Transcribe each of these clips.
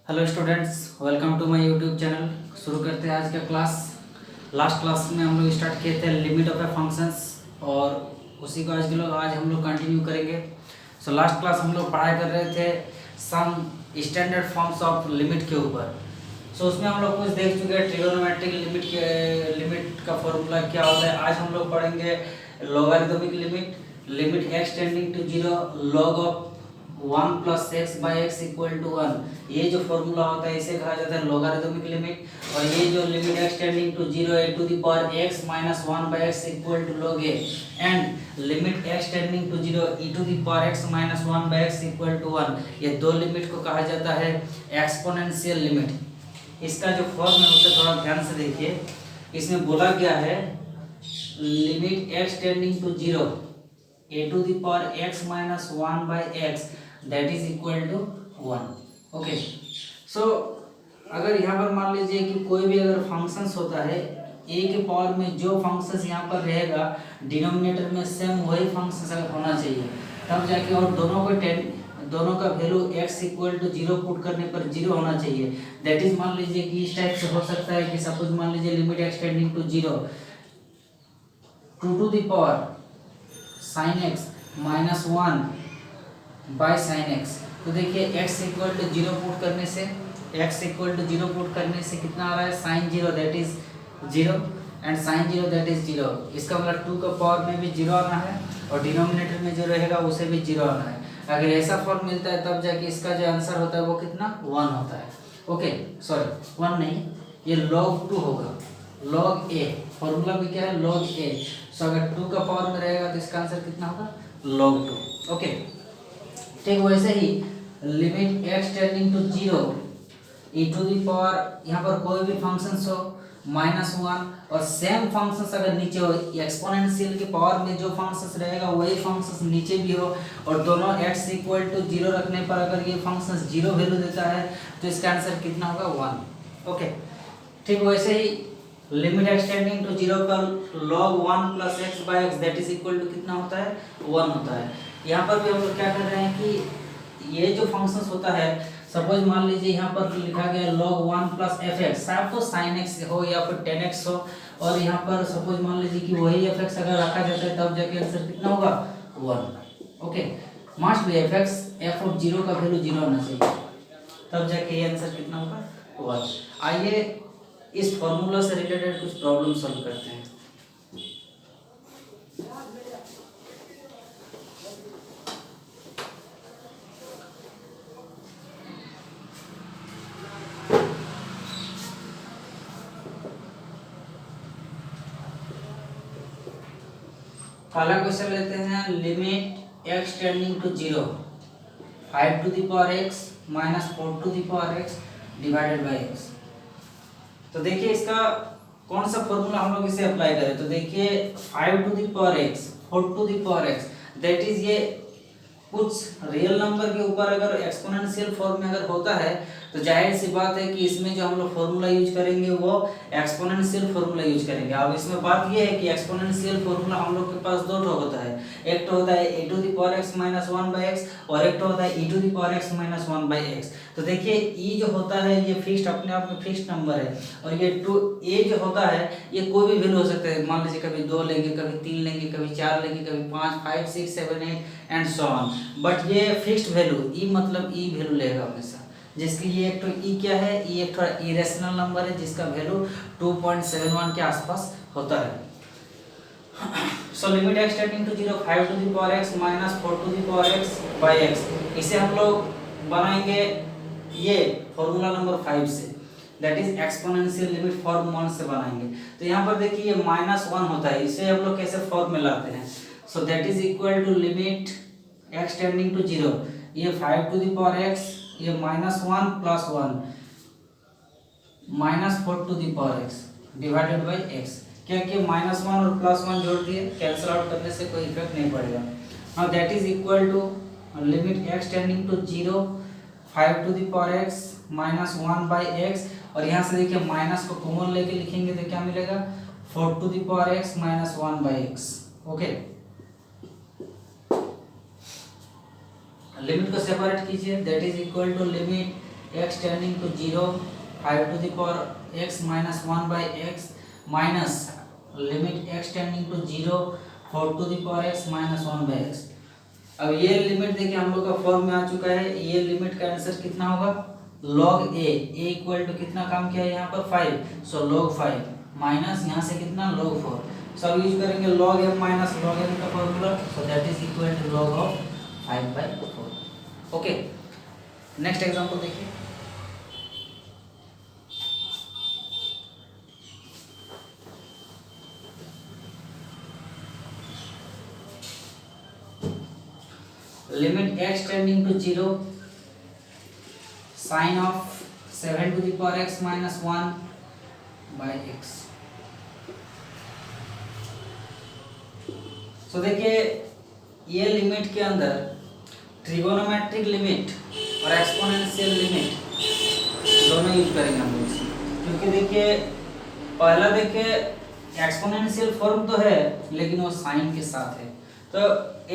Hello students, welcome to my YouTube channel. शुरू करते हैं आज का क्लास। लास्ट क्लास में हम लोग स्टार्ट किए थे लिमिट ऑफ ए फंक्शंस और उसी को आज हम लोग कंटिन्यू करेंगे। सो लास्ट क्लास हम लोग पढ़ाई कर रहे थे some standard forms of limit के ऊपर। सो उसमें हम लोग कुछ देख चुके हैं ट्रिगोनोमेट्रिक लिमिट का फॉर्मूला क्या होता है। आज हम लोग पढ़ेंगे logarithmic limit x tending to zero log of 1 plus x by x equal to 1। ये जो फॉर्मूला होता है इसे कहा जाता है लॉगरिदमिक लिमिट। और ये जो limit x tending to zero a to the power x minus 1 by x equal to log a and limit x tending to zero e to the power x minus 1 by x equal to 1, ये दो limit को कहा जाता है exponential limit. इसका जो form है उसे थोड़ा ध्यान से देखिए। इसमें बोला गया है limit x tending to zero a to the power x minus 1 by x that is equal to 1। Okay, so अगर यहाँ पर मान लीजिए कि कोई भी अगर फंक्शंस होता है ए के पावर में जो फंक्शंस यहाँ पर रहेगा डिनोमिनेटर में सेम वही फंक्शंस अगर होना चाहिए तब जाके, और दोनों का value x equal to zero put करने पर जीरो होना चाहिए। दैट इज मान लीजिए कि इस टाइप से हो सकता है कि सपोज मान लीजिए limit x tending to zero to the power sine x minus 1 by sine x. तो देखिए x equal to zero put करने से कितना आ रहा है sine zero that is zero and sine zero that is zero. इसका मतलब 2 का पावर में भी जीरो आना है और डिनोमिनेटर में जो रहेगा उसे भी जीरो आना है। अगर ऐसा फॉर्म मिलता है तब जाके इसका जो आंसर होता है वो कितना 1 होता है। ओके, सॉरी 1 नहीं, ये log 2 होगा, log a। फॉर्मूला भी क्या है log a। सो अगर 2 का पावर में रहेगा तो इसका आंसर कितना होगा log 2। ओके, ठीक वैसे ही limit x tending to zero e to the power, यहाँ पर कोई भी फंक्शंस हो माइनस 1 और सेम फंक्शंस अगर नीचे हो एक्सपोनेंशियल के पावर में जो फंक्शंस रहेगा वही फंक्शंस नीचे भी हो और दोनों x इक्वल टू जीरो रखने पर अगर ये फंक्शंस जीरो वैल्यू देता है तो इसका आंसर कितना होगा 1। ओके, ठीक वैसे ही limit x tending to zero पर log 1 plus x by x that is equal to कितना होता है 1 होता है। यहाँ पर भी हम लोग क्या कर रहे हैं कि ये जो फंक्शंस होता है सपोज मान लीजिए यहाँ पर लिखा गया log 1 प्लस एफ एक्स, साफ तो साइन एक्स हो या फिर टेन एक्स हो, और यहाँ पर सपोज मान लीजिए कि वही एफ एक्स अगर रखा जाता है तब जाके आंसर कितना होगा 1। Okay, must be F x F of zero का वैल्यू जीरो होना चाहिए तब जाके ये आंसर कितना होगा 1। आइए इस फॉर्मूला से रिलेटेड कुछ प्रॉब्लम सॉल्व करते हैं। पहला क्वेश्चन लेते हैं limit x tending to zero 5 to the power x minus 4 to the power x divided by x. तो देखिए इसका कौन सा फॉर्मूला हम लोग इसे अप्लाई करें। तो देखिए 5 to the power x 4 to the power x that is ये कुछ रियल नंबर के ऊपर अगर एक्सपोनेंशियल फॉर्म में अगर होता है तो जाहिर सी बात है कि इसमें जो हम लोग फॉर्मूला यूज करेंगे वो एक्सपोनेंशियल फॉर्मूला यूज करेंगे। अब इसमें बात ये है कि एक्सपोनेंशियल फॉर्मूला हम लोग के पास दो होता है, एक तो होता है a to the power x minus 1 by x और एक तो होता है e to the power x minus 1 by x. तो देखिए ई जो होता है ये फिक्स्ड अपने आप में फिक्स्ड नंबर है और ये ए जो होता है ये कोई भी वैल्यू हो सकता है। मान लीजिए कभी 2 लेंगे, कभी 3 लेंगे, कभी 4 लेंगे, कभी 5, 5, 6, 7, 8 एंड सो ऑन। बट ये फिक्स्ड वैल्यू ई मतलब ई वैल्यू लेगा हमेशा, जिसकी ये एक तो ई क्या है, ई एक थोड़ा इरेशनल नंबर है जिसका वैल्यू 2.71 के आसपास होता है। So limit x tending to zero 5 to the power x minus 4 to the power x by x, इसे हम लोग बनाएंगे ये फॉर्मूला नंबर 5 से, that is exponential limit form 1 से बनाएंगे। तो यहाँ पर देखिए ये -1 होता है, इसे हम लोग कैसे फॉर्म में लाते हैं। So that is equal to limit x tending to zero, ये 5 टू द पावर एक्स, ये -1 plus 1 -4 to the power x divided by x. क्या कि -1 और +1 जोड़ दिए, कैंसिल आउट करने से कोई इफेक्ट नहीं पड़ेगा। Now that is equal to limit x tending to zero 5 to the power x minus 1 by x, और यहाँ से देखिए माइनस को कॉमन लेके लिखेंगे तो क्या मिलेगा 4 to the power x minus 1 by x. Okay, limit को सेपरेट कीजिए, that is equal to limit x tending to 0 5 to the power x minus 1 by x minus limit x tending to 0 4 to the power x minus 1 by x. अब ये limit देखिए हम लोग का form में आ चुका है। ये लिमिट का आंसर कितना होगा log a इक्वल टू कितना काम किया है यहाँ पर 5, सो log 5 माइनस यहाँ से कितना log 4। सब यूज करेंगे log m minus log m का formula, so that is equal to log of 5/4। Okay, next example देखिए। Limit x tending to 0 sine of 7 to the power x minus 1 by x. So देखिए ये limit के अंदर trigonometric limit और exponential limit दोनों use करेंगे हम लोग, क्योंकि देखिए पहला देखिए एक्सपोनेंशियल फॉर्म तो है लेकिन वो साइन के साथ है। तो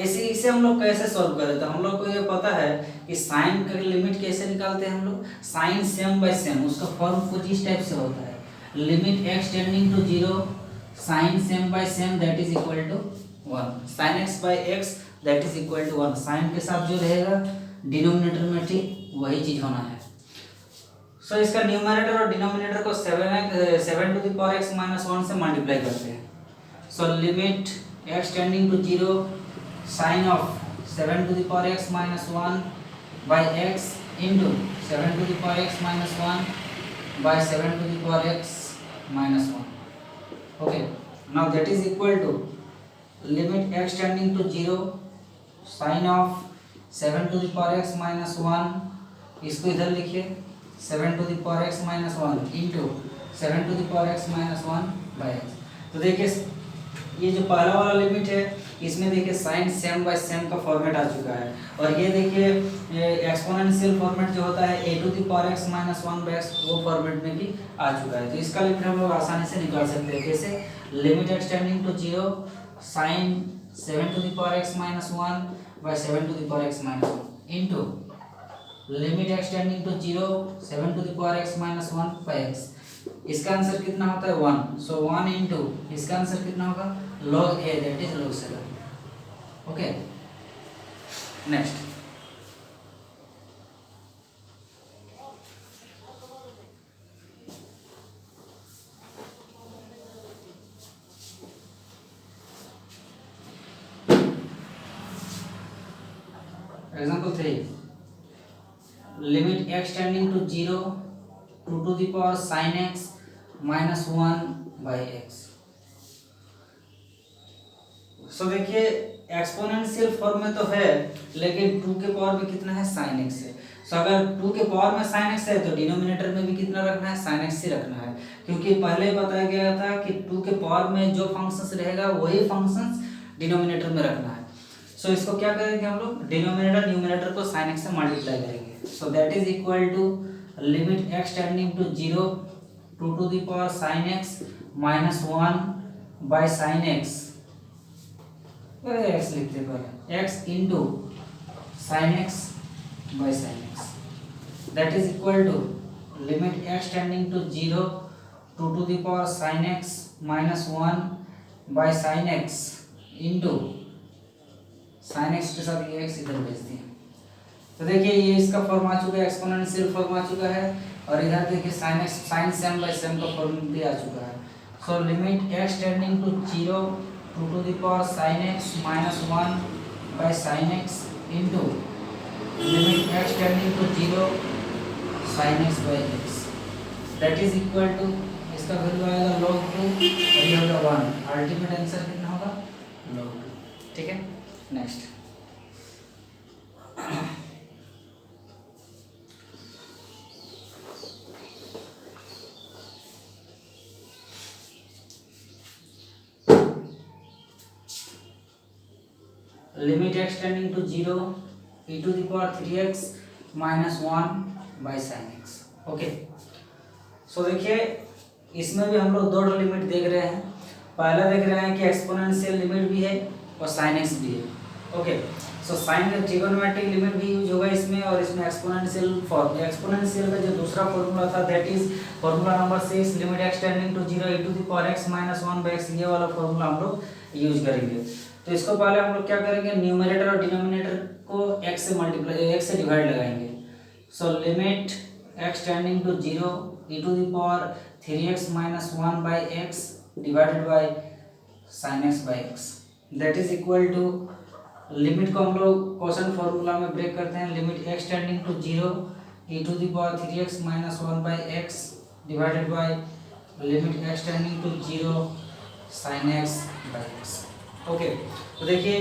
ऐसे इसे हम लोग कैसे सॉल्व करें, तो हम लोग को ये पता है कि साइन का लिमिट कैसे निकालते हैं हम लोग, साइन सेम बाय सेम, उसका फॉर्म कुछ इस टाइप से होता है। Limit x tending to 0 sine same by same that is equal to 1, sine x by x that is equal to 1। Sine के साथ जो रहेगा डिनोमिनेटर में ठीक वही चीज होना है। सो इसका न्यूमरेटर और डिनोमिनेटर को 7 to the power x minus 1 से मल्टीप्लाई करते हैं। So limit x tending to 0 sine of 7 to the power x minus 1 by x into 7 to the power x minus 1 by 7 to the power x minus 1। Okay, now that is equal to limit x tending to 0 sine of 7 to the power x minus 1, इसको इधर लिखिए 7 to the power x minus 1 into 7 to the power x minus 1 by x। तो देखिए ये जो पहला वाला limit है इसमें देखिए साइन सेम बाय सेम का फॉर्मेट आ चुका है, और ये देखिए एक्सपोनेंशियल फॉर्मेट जो होता है a to the power x minus 1 by x वो फॉर्मेट में भी आ चुका है। तो इसका लिमिट हम लोग आसानी से निकाल सकते हैं। कैसे, limit x tending to 0 sine 7 to the power x minus 1 by 7 to the power x minus 1 into limit x tending to 0 7 to the power x minus 1 by x। इसका आंसर कितना होता है 1, सो 1 इंटू इसका आंसर कितना होगा log a that is log 7। Okay, next example 3, limit x tending to 0 2 to the power sin x minus 1 by x। So देखिए exponential form में तो है लेकिन 2 के पावर में कितना है sin x है। सो अगर 2 के पावर में sin x है तो डिनोमिनेटर में भी कितना रखना है sin x ही रखना है, क्योंकि पहले बताया गया था कि 2 के पावर में जो फंक्शंस रहेगा वही फंक्शंस डिनोमिनेटर में रखना है। सो इसको क्या करेंगे हम लोग, डिनोमिनेटर न्यूमिनेटर को sin x से मल्टीप्लाई करेंगे। So that is equal to limit x tending to 0 2 to the power sin x minus 1 by sin x, x लिखते पहले x into sin x by sin x that is equal to limit x tending to 0 2 to the power sin x minus 1 by sin x into sin x के साथ ये x इधर भेज दिए। तो देखिए ये इसका फॉर्म आ चुका है, एक्सपोनेंशियल फॉर्म आ चुका है, और इधर देखिए sin x sin same by same का फॉर्म भी आ चुका है। So limit x tending to 0 2 to the power sin x minus 1 by sin x into limit x tending to 0 sin x by x that is equal to इसका value आएगा log 2 और ये होगा 1। अल्टीमेट आंसर कितना होगा log 2। ठीक है, next limit x tending to 0 e to the power 3x minus 1 by sin x। Okay, so देखिए इसमें भी हम लोग दो लिमिट देख रहे हैं। पहला देख रहे हैं कि एक्सपोनेंशियल लिमिट भी है और sin x भी है। ओके, सो साइन का ट्रिगोनोमेट्रिक लिमिट भी यूज होगा इसमें, और इसमें एक्सपोनेंशियल फॉर्म, एक्सपोनेंशियल का जो दूसरा फॉर्मूला था that is formula number 6 limit x tending to 0 e to the power x minus 1/x, ये वाला फॉर्मूला हम लोग यूज करेंगे। तो इसको पहले हम लोग क्या करेंगे, न्यूमरेटर और डिनोमिनेटर को x से मल्टीप्लाई, x से डिवाइड लगाएंगे। So limit x tending to 0 e to the power 3x minus 1/x divided by sin x by x, that is equal to, limit को हम लोग क्वेश्चन फॉर्मूला में break करते हैं, limit x tending to 0 e to the power 3x minus 1/x divided by limit x tending to 0 sin x by x। Okay, तो देखिए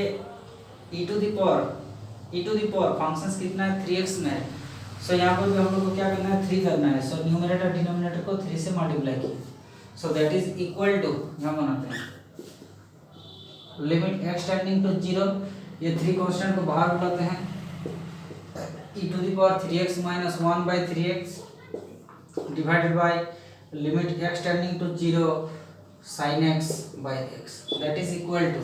e to the power functions कितना है 3x में है। सो यहाँ पर भी हम लोग को क्या करना है, 3 करना है। सो न्यूमरेटर डिनोमिनेटर को 3 से मल्टीप्लाई किए, so that is equal to, यहाँ बनाते हैं लिमिट x टेंडिंग टू 0, ये 3 कांस्टेंट को बाहर बुलाते हैं, e to the power 3x minus 1/3x divided by limit x tending to 0 sin x by x, that is equal to,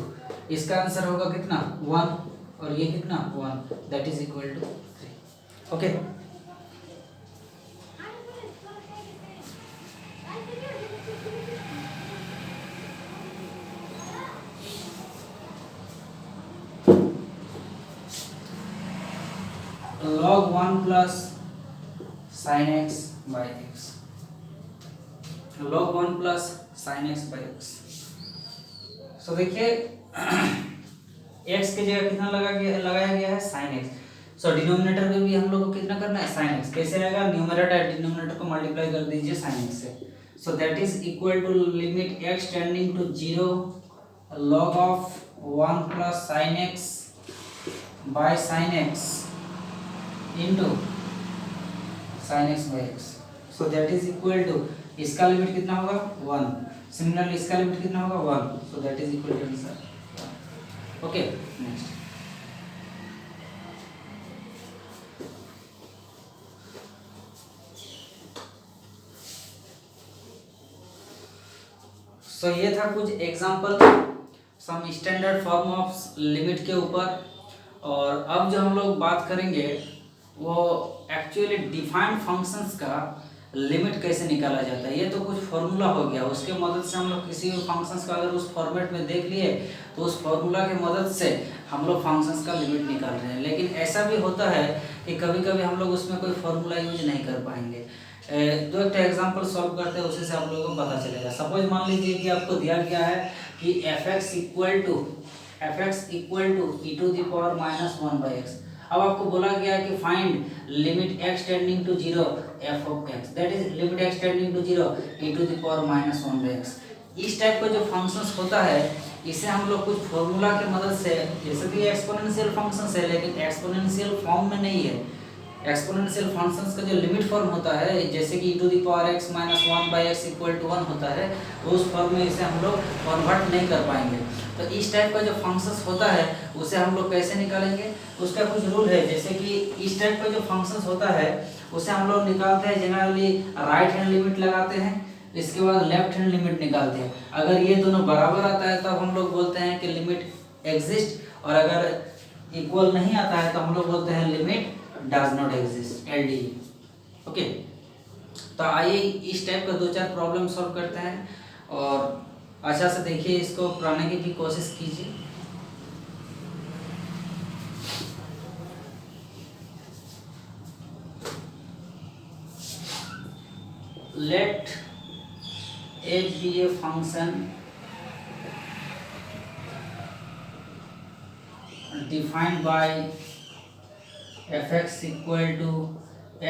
इसका answer होगा कितना 1 और ये कितना 1, that is equal to 3। Okay, log 1 plus sin x by x, log 1 plus sin x by x। So देखिए x की जगह कितना लगाया गया है sin x। सो डिनोमिनेटर में भी हम लोग को कितना करना है sin x, कैसे आएगा, न्यूमरेटर डिनोमिनेटर को मल्टीप्लाई कर दीजिए sin x से। So that is equal to limit x tending to 0 log of 1 plus sin x by sin x into sin x by x, so that is equal to, इसका limit कितना होगा 1, similarly इसका limit कितना होगा 1, so that is equal to answer. Okay, next so ये था कुछ example some standard form of limit के ऊपर। और अब जो हम लोग बात करेंगे वो एक्चुअली डिफाइंड फंक्शंस का लिमिट कैसे निकाला जाता है। ये तो कुछ फॉर्मूला हो गया, उसके मदद से हम लोग किसी भी फंक्शंस का अगर उस फॉर्मेट में देख लिए तो उस फॉर्मूला के मदद से हम लोग फंक्शंस का लिमिट निकाल रहे हैं। लेकिन ऐसा भी होता है कि कभी कभी हम लोग उसमें कोई फॉर्मूला यूज नहीं कर पाएंगे। तो एक एग्जांपल सॉल्व करते हैं, उसी से आप लोगों को पता चलेगा। सपोज मान लीजिए कि आपको दिया गया है कि fx equal to e to the power minus 1/x। अब आपको बोला गया है कि find limit x tending to 0 f of x, that is limit x tending to 0 e to the power minus 1/x। इस टाइप का जो फंक्शंस होता है इसे हम लोग कुछ फॉर्मूला की मदद से, जैसे कि एक्सपोनेंशियल फंक्शंस है लेकिन एक्सपोनेंशियल फॉर्म में नहीं है। एक्सपोनेंशियल फंक्शंस का जो लिमिट फॉर्म होता है जैसे कि e to the power x minus 1/x equal to 1 होता है, तो उस फॉर्म में इसे हम लोग कन्वर्ट नहीं कर पाएंगे। तो इस टाइप का जो फंक्शंस होता है उसे हम लोग कैसे निकालेंगे, उसका कुछ रूल है। जैसे कि इस टाइप का जो फंक्शंस होता है उसे हम लोग निकालते हैं जनरली राइट हैंड लिमिट लगाते हैं, इसके बाद लेफ्ट हैंड लिमिट निकालते हैं। अगर ये दोनों बराबर आता है तब हम लोग बोलते हैं कि लिमिट एग्जिस्ट, और अगर इक्वल नहीं आता है तो हम लोग बोलते हैं limit does not exist, LDE। Okay, तो आइए इस टाइप का 2-4 प्रॉब्लम सॉल्व करते हैं और अच्छा से देखिए, इसको पढ़ने की भी कोशिश कीजिए। Let a be a function defined by fx equal to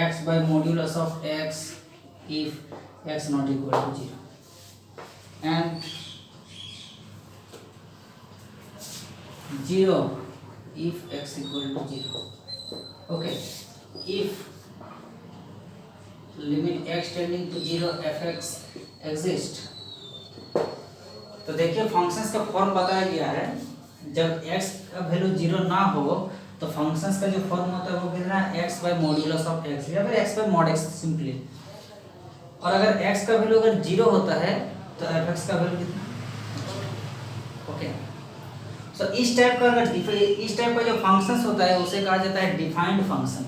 x by modulus of x if x not equal to 0 and 0 if x equal to 0. Okay, if limit x tending to 0 fx exist, तो देखिए functions का form बताया गया है। जब x का value 0 ना हो तो फंक्शंस का जो फॉर्म होता है वो कितना है, x by modulus of x या फिर x by mod x simply. और अगर x का वैल्यू अगर 0 होता है तो fx का वैल्यू कितना, ओके। सो इस टाइप का जो फंक्शंस होता है उसे कहा जाता है डिफाइंड फंक्शन,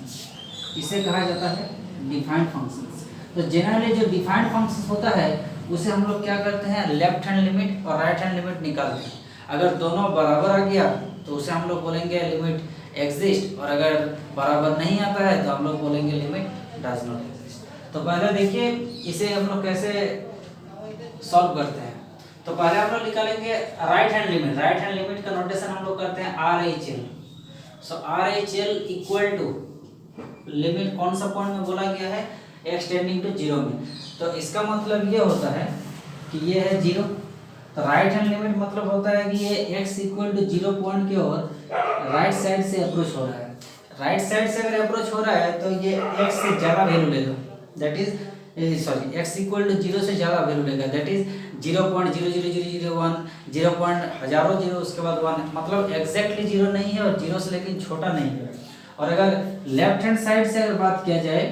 इसे कहा जाता है डिफाइंड फंक्शंस। तो जनरली जो डिफाइंड फंक्शंस होता है उसे हम लोग क्या करते हैं, लेफ्ट हैंड लिमिट और राइट हैंड लिमिट निकालते हैं। अगर दोनों बराबर आ गया तो उसे हम लोग बोलेंगे लिमिट एग्जिस्ट, और अगर बराबर नहीं आता है तो हम लोग बोलेंगे लिमिट डज नॉट एग्जिस्ट। तो पहले देखिए इसे हम लोग कैसे सॉल्व करते हैं। तो पहले हम लोग निकालेंगे right hand limit. Right hand limit का नोटेशन हम लोग करते हैं RHL। So RHL equal to limit कौन सा पॉइंट में बोला गया है, x टेंडिंग टू 0 में। तो इसका मतलब ये होता है कि ये है 0। तो राइट हैंड लिमिट मतलब होता है कि ये x इक्वल टू 0 पॉइंट की ओर राइट साइड से अप्रोच हो रहा है। राइट साइड से अगर अप्रोच हो रहा है तो ये x से ज़्यादा वैल्यू लेगा, that is x equal to 0 से ज़्यादा वैल्यू लेगा, दैट इज 0.00001, 0 हजारों जीरो उसके बाद 1, मतलब एग्जैक्टली 0 नहीं है और 0 से लेकिन छोटा नहीं है। और अगर लेफ्ट हैंड साइड से अगर बात किया जाए,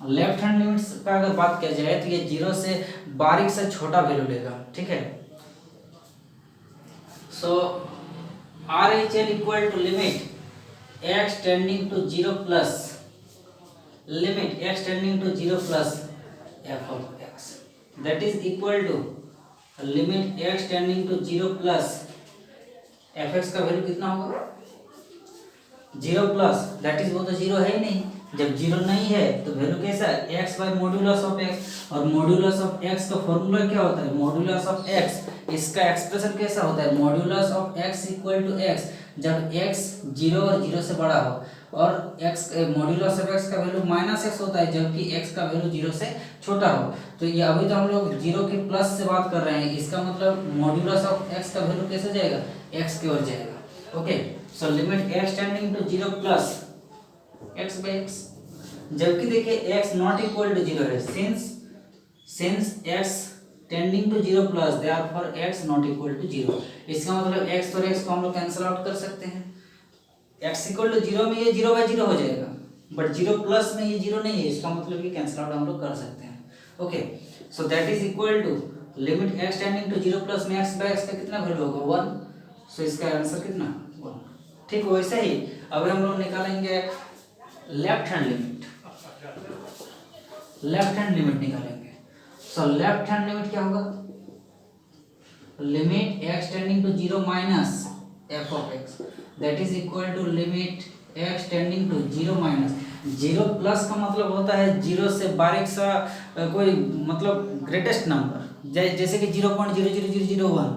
लेफ्ट हैंड लिमिट्स का अगर बात किया जाए तो ये 0 से बारीक से छोटा वैल्यू लेगा, ठीक है। So RHL equal to limit x tending to 0 plus limit x tending to 0 plus f of x, that is equal to limit x tending to 0 plus fx का वैल्यू कितना होगा 0 प्लस, दैट इज वो तो 0 है ही नहीं। जब 0 नहीं है तो वैल्यू कैसा है x by modulus of x, और मॉड्यूलस ऑफ x का फॉर्मूला क्या होता है, मॉड्यूलस ऑफ x, इसका एक्सप्रेशन कैसा होता है, modulus of x equal to x, जब x 0 और 0 से बड़ा हो, और x मॉड्यूलस ऑफ x का वैल्यू -x होता है जबकि x का वैल्यू 0 से छोटा हो। तो ये अभी तो हम लोग 0 के प्लस से बात कर रहे हैं, इसका मतलब मॉड्यूलस ऑफ x का वैल्यू कैसे जाएगा, x की ओर जाएगा। Okay, so limit x tending to 0 plus x by x, जबकि देखिए x नॉट इक्वल टू 0 है, since x tending to 0 plus therefore x not equal to 0। इसका मतलब x और x को हम लोग कैंसिल आउट कर सकते हैं। x इक्वल टू 0 में ये 0 बाय 0 हो जाएगा, बट 0 प्लस में ये 0 नहीं है, इसका मतलब ये कैंसिल आउट हम लोग कर सकते हैं। Okay, so that is equal to limit x tending to 0 plus में x बाय x का कितना वैल्यू होगा 1। सो इसका आंसर कितना 1। ठीक, वैसे ही अब हम लोग निकालेंगे left hand limit. Left hand limit निकालेंगे। सो लेफ्ट हैंड लिमिट क्या होगा, limit x tending to 0 minus f of x, that is equal to limit x tending to 0 minus 0 plus का मतलब होता है 0 से बारीक सा कोई मतलब ग्रेटेस्ट नंबर, जैसे कि 0.00001,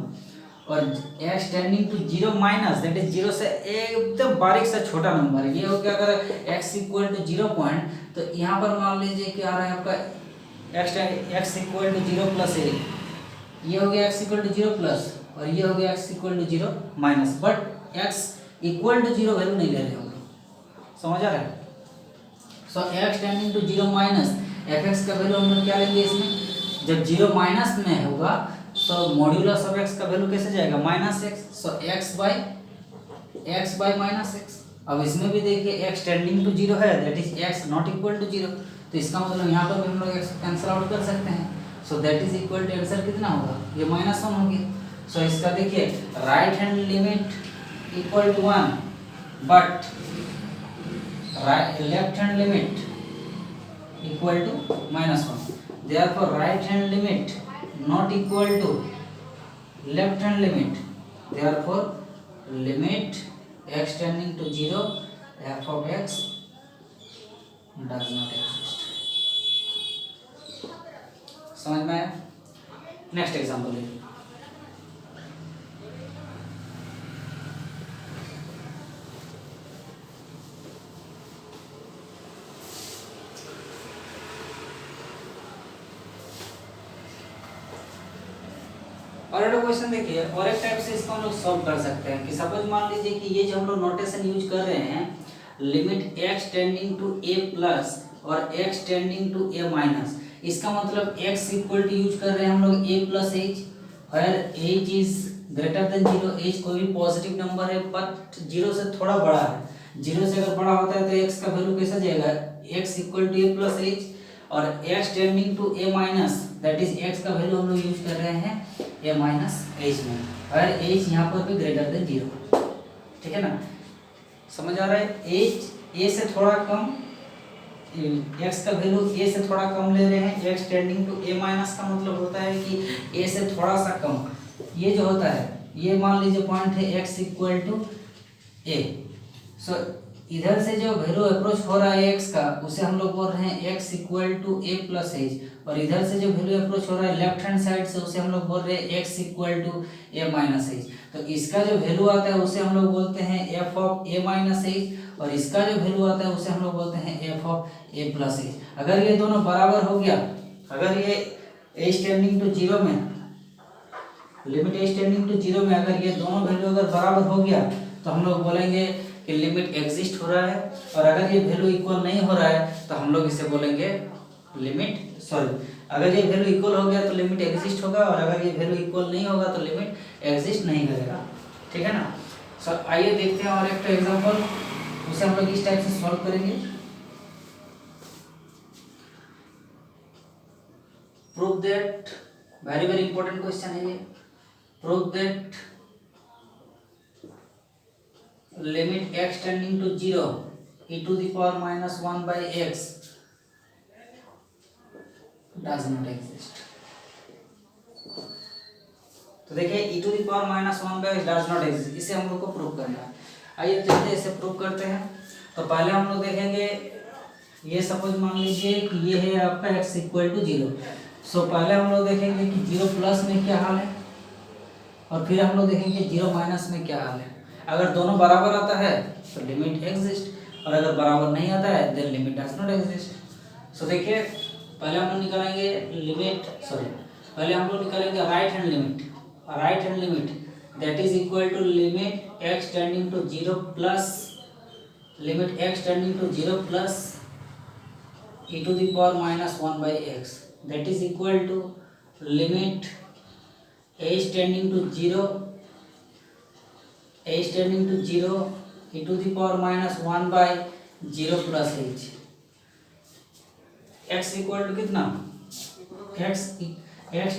और x tending to 0 minus that is 0 से एकदम बारीक सा छोटा नंबर। ये हो गया अगर x इक्वल टू 0 पॉइंट, तो यहाँ पर मान लीजिए कि आ रहा है आपका x equal to 0 plus a, ये हो गया x इक्वल टू 0 प्लस, और ये हो गया x equal to 0 minus, but x equal to 0 value नहीं ले रहे हम लोग, समझ आ रहा है। So x tending to 0 minus fx का वैल्यू हम लोग क्या लेंगे इसमें, जब 0 माइनस में होगा तो मॉड्यूलस ऑफ x का वैल्यू कैसे जाएगा -x, so x by -x। अब इसमें भी देखिए x टेंडिंग टू 0 है, that is x not equal to 0, तो इसका मतलब यहाँ पर भी हम लोग x कैंसिल आउट कर सकते हैं। So that is equal to answer कितना होगा, ये -1 हो गया। सो इसका देखिए right hand limit equal to 1, but left hand limit equal to -1, therefore right hand limit not equal to left hand limit, therefore limit x tending to 0 f of x does not exist। समझ में आया। Next example देखिए, और एक question देखिए, और एक type से इसको हम लोग सॉल्व कर सकते हैं कि सपोज मान लीजिए कि ये जो हम लोग नोटेशन यूज कर रहे हैं limit x tending to a plus और x tending to a minus, इसका मतलब x इक्वल टू यूज कर रहे हैं हम लोग a plus h, where h is greater than 0, h कोई भी पॉजिटिव नंबर है बट 0 से थोड़ा बड़ा है, 0 से अगर बड़ा होता है तो x का वैल्यू कैसा जाएगा, x equal to a plus h, और x tending to a minus that is x का वैल्यू हम लोग यूज कर रहे हैं a माइनस h में, और h यहाँ पर भी ग्रेटर देन 0। ठीक है ना, समझ आ रहा है। ए से थोड़ा कम, x का वैल्यू a से थोड़ा कम ले रहे हैं, x tending to a minus का मतलब होता है कि a से थोड़ा सा कम। ये जो होता है, ये मान लीजिए पॉइंट है x इक्वल टू a। सो इधर से जो वैल्यू अप्रोच हो रहा है x का, उसे हम लोग बोल रहे हैं x equal to a plus H, और इधर से जो वैल्यू अप्रोच हो रहा है लेफ्ट हैंड साइड से, उसे हम लोग बोल रहे हैं x equal to a minus H. तो इसका जो वैल्यू आता है उसे हम लोग बोलते हैं f of a minus H, और इसका जो वैल्यू आता है उसे हम लोग बोलते हैं f of a plus H. अगर ये दोनों बराबर हो गया, अगर ये h टेंडिंग टू जीरो में, limit h tending to zero में अगर ये दोनों वैल्यू अगर बराबर हो गया, तो हम लोग बोलेंगे कि लिमिट एग्जिस्ट हो रहा है। और अगर ये वैल्यू इक्वल नहीं हो रहा है, तो हम लोग इसे बोलेंगे लिमिट, सॉरी, अगर ये वैल्यू इक्वल हो गया तो लिमिट एग्जिस्ट होगा, और अगर ये वैल्यू इक्वल नहीं होगा तो लिमिट एग्जिस्ट नहीं करेगा, ठीक है ना। सो आइए देखते हैं और एक एग्जांपल, उसे हम लोग इस टाइप से सॉल्व करेंगे। Prove that, very very important question है ये, prove that limit x tending to zero e to the power minus 1 by x does not exist. तो देखिए e to the power minus 1 by x does not exist, इसे हम लोग को prove करना है। आइए चलते हैं इसे प्रूव करते हैं। तो पहले हम लोग देखेंगे, ये सपोज मान लीजिए कि ये है आपका x इक्वल टू जीरो। सो पहले हम लोग देखेंगे कि जीरो प्लस में क्या हाल है, और फिर हम लोग देखेंगे जीरो माइनस में क्या हाल है। अगर दोनों बराबर आता है तो लिमिट एग्जिस्ट, और अगर बराबर नहीं आता है then limit does not exist. So देखिए पहले हम लोग निकालेंगे लिमिट, सॉरी, पहले हम लोग निकालेंगे right hand limit. Right hand limit that is equal to limit x tending to zero plus limit x tending to zero plus e to the power minus 1 by x, that is equal to limit h tending to 0 e to the power minus 1 by 0 plus h। x equal to कितना, x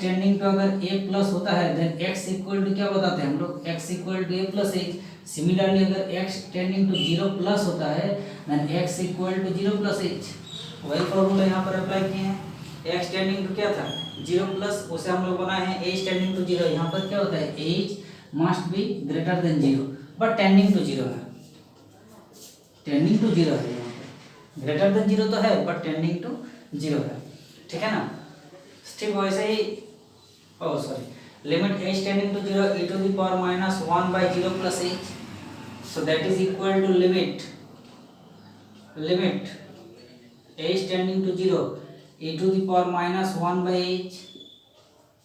tending to अगर a plus होता है then x equal to क्या बताते हैं हम लोग, x equal to a plus h। Similarly अगर x टेंडिंग टू 0 प्लस होता है then x equal to 0 plus h। वही फॉर्मूला यहाँ पर अप्लाई किए हैं। x टेंडिंग टू क्या था, 0 प्लस, उसे हम लोग बनाए हैं h टेंडिंग टू 0। यहाँ पर क्या होता है, h must be greater than 0, but tending to 0 है, टेंडिंग टू 0 है, यहाँ पर ग्रेटर देन 0 तो है बट टेंडिंग टू 0 है, ठीक है ना। ठीक वैसे ही, oh sorry, limit h tending to 0 e to the power minus 1 by 0 plus h, so that is equal to limit h tending to 0 e to the power minus 1 by h,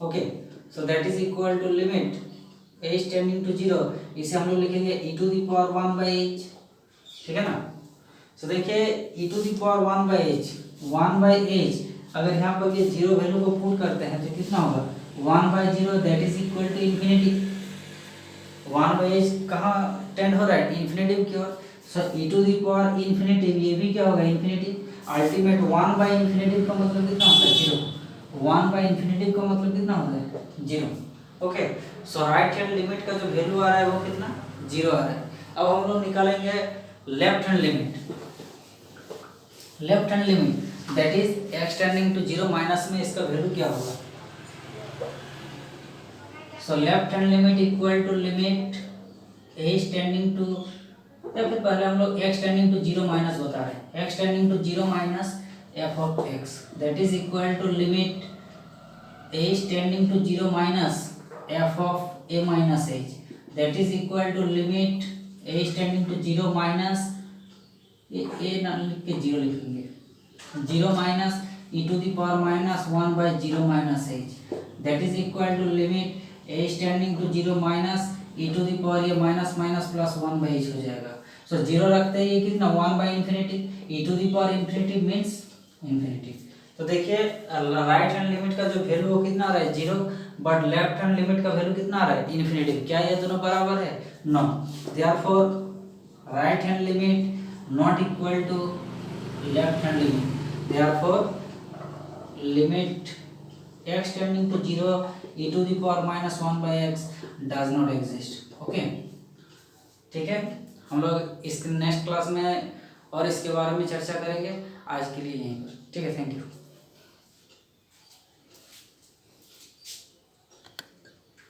okay, so that is equal to limit h tending to 0, इसे हम लोग लिखेंगे e to the power 1 by h, ठीक है ना। सो देखिए e to the power 1 by h, अगर यहाँ पर ये जीरो वैल्यू को पुट करते हैं तो कितना होगा, 1 by 0 that is equal to infinity. 1 by h कहाँ टेंड हो रहा है, इन्फिनिटी की ओर। So e to the power infinity, ये भी क्या होगा, इन्फिनिटी। अल्टीमेट 1 by इन्फिनिटी का मतलब कितना होता है, 0। 1 by इन्फिनिटी का मतलब कितना होता है, 0। ओके, सो राइट हैंड लिमिट का जो वैल्यू आ रहा है वो कितना, 0 आ रहा है। अब हम लोग निकालेंगे left hand limit. Left hand limit that is x tending to 0 minus में इसका वैल्यू क्या होगा। So left hand limit equal to limit h tending to, या फिर पहले हम लोग x टेंडिंग टू 0 माइनस बता रहे हैं, x tending to 0 minus f of x that is equal to limit h tending to 0 minus f of a minus h that is equal to limit h tending to 0 minus, ये a ना लिख के 0 लिखेंगे, 0 minus e to the power minus 1 by 0 minus h that is equal to limit h tending to 0 minus e to the power, ये minus minus plus 1 by h हो जाएगा। सो 0 रखते हैं, ये कितना 1 by इन्फिनिटी, e to the power infinity means infinity. तो देखिए राइट हैंड लिमिट का जो वैल्यू वो कितना आ रहा है, 0, बट लेफ्ट हैंड लिमिट का वैल्यू कितना आ रहा है, इन्फिनिटी। क्या ये दोनों बराबर है, no, therefore right hand limit not equal to left hand limit, therefore limit x tending to 0 e to the power minus 1 by x does not exist। okay, ठीक है, हम लोग इसके नेक्स्ट क्लास में और इसके बारे में चर्चा करेंगे। आज के लिए यहीं पर, ठीक है, थैंक यू।